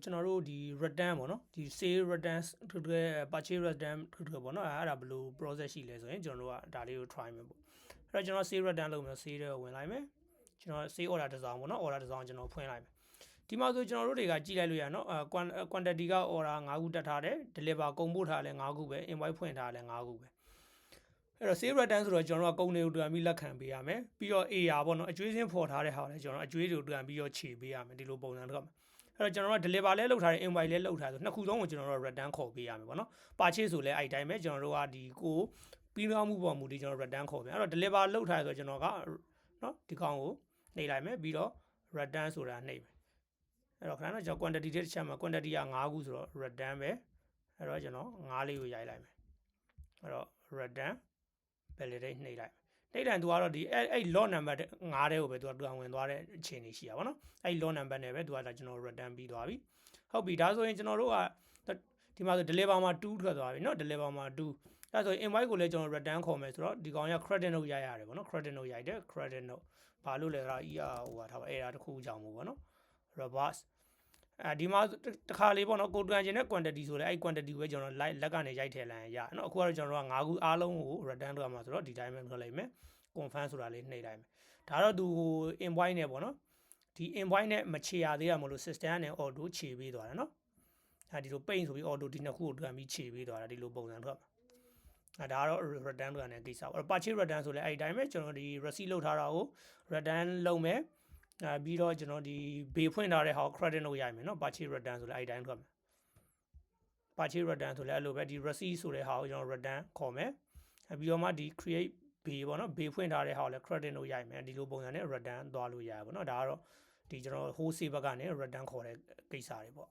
ကျွန်တော်တို့ဒီ return ပေါ့နော်ဒီ sale return ထူထူ purchase return ထူထူပေါ့နော်အဲ့ဒါဘယ်လို process ရှိလဲဆိုရင်ကျွန်တော်တို့ကဒါလေးကို try မယ်ပေါ့အဲ့တော့ကျွန်တော် sale return လုပ်မယ် sale တွေကိုဝင်လိုက်မယ်ကျွန်တော် sale order တစ်စောင်ပေါ့နော် order တစ်စောင်ကျွန်တော်ဖွင့်လိုက်မယ်ဒီမှာဆိုကျွန်တော်တို့တွေကကြည့်လိုက်လို့ရနော်quantity က order 5ခုတက်ထားတယ် deliver ကုန်ပို့ထားလဲ5ခုပဲ invoice ဖွင့်ထားလဲ5ခုပဲအဲ့တော့ sale return ဆိုတော့ကျွန်တော်တို့ကကုန်တွေကိုတွန်ပြီးလက်ခံပေးရမယ်ပြီးတော့ AR ပေါ့နော်အကျွေးစင်းဖော်ထားတဲ့ဟာလဲကျွန်တော်အကျွေးတွေကိုတွန်ပြီးတော့ခြေပေးရမယ်ဒီလိုပုံစံတော့အဲ့တော့ကျွန်တော်တို့ deliver လဲလုပ်ထားတယ် invoice လဲလုပ်ထားတယ်ဆိုနှစ်ခုလုံးကိုကျွန်တော်တို့ return ခေါ်ပေးရမယ်ပေါ့နော် purchase ဆိုလဲအဲ့တိုင်းပဲကျွန်တော်တို့ကဒီကိုပြီးသွားမှုပေါ်မူဒီကျွန်တော် return ခေါ်ပေးအဲ့တော့ deliver လုပ်ထားတယ်ဆိုတော့ကျွန်တော်ကနော်ဒီကောင်ကိုနှိပ်လိုက်မယ်ပြီးတော့ return ဆိုတာနှိပ်မယ်အဲ့တော့ခဏတော့ကျွန်တော် quantity တစ်ချက်မှာ quantity က5ခုဆိုတော့ return ပဲအဲ့တော့ကျွန်တော်5လေးကိုရိုက်လိုက်မယ်အဲ့တော့ return validate နှိပ်လိုက်နှိပ်တယ်သူကတော့ဒီအဲ့ lot number 5တဲ့ကိုပဲသူကဝင်သွားတဲ့အခြေအနေရှိတာဗောနော်အဲ့ lot number နဲ့ပဲသူကဒါကျွန်တော် return ပြီးသွားပြီဟုတ်ပြီဒါဆိုရင်ကျွန်တော်တို့ကဒီမှာဆို deliver မှာ2ထွက်သွားပြီเนาะ deliver မှာ2အဲ့ဆိုရင် invoice ကိုလည်းကျွန်တော် return ခေါ်မယ်ဆိုတော့ဒီကောင်က credit note ရိုက်ရတယ်ဗောနော် credit note ရိုက်တယ် credit note ဘာလို့လဲဆိုတော့ ဟိုဟာထားပါ error တစ်ခုကြောင့်မို့ဗောနော် reverse ဒီမှာတခါလေးပေါ့နော်ကိုတွန်ကျင်တဲ့ quantity ဆိုလဲအဲ့ quantity ကိုပဲကျွန်တော်လက်ကနေရိုက်ထည့်လိုက်ရနော်အခုကတော့ကျွန်တော်တို့က5ခုအားလုံးကို return လုပ်ရမှာဆိုတော့ဒီတိုင်းပဲလုပ်လိုက်မယ် confirm ဆိုတာလေးနှိပ်လိုက်မယ်ဒါတော့သူ invoice နဲ့ပေါ့နော်ဒီ invoice နဲ့မချေရသေးရမလို့ system နဲ့ auto ခြေပေးသွားတယ်နော်ဒီလို paint ဆိုပြီး auto ဒီနှစ်ခုကိုတွန်ပြီးခြေပေးသွားတာဒီလိုပုံစံထွက်မှာဒါကတော့ return လုပ်ရတဲ့ကိစ္စပေါ့ purchase return ဆိုလဲအဲ့တိုင်းပဲကျွန်တော်ဒီ receipt လုပ်ထားတာကို return လုပ်မယ်ပြီးတော့ကျွန်တော်ဒီဘေးဖွင့်ထားတဲ့ဟာကို credit လုပ်ရိုက်မယ်နော် purchase return ဆိုလဲအဲ့တိုင်းထွက်မယ် purchase return ဆိုလဲအဲ့လိုပဲဒီ receipt ဆိုတဲ့ဟာကိုကျွန်တော် return ခေါ်မယ်ပြီးတော့မှဒီ create ဘေးပေါ့နော်ဘေးဖွင့်ထားတဲ့ဟာကိုလဲ credit လုပ်ရိုက်မယ်ဒီလိုပုံစံနဲ့ return သွားလို့ရပါဘောနော်ဒါကတော့ဒီကျွန်တော် wholesale ဘက်ကနေ return ခေါ်တဲ့ကိစ္စတွေပေါ့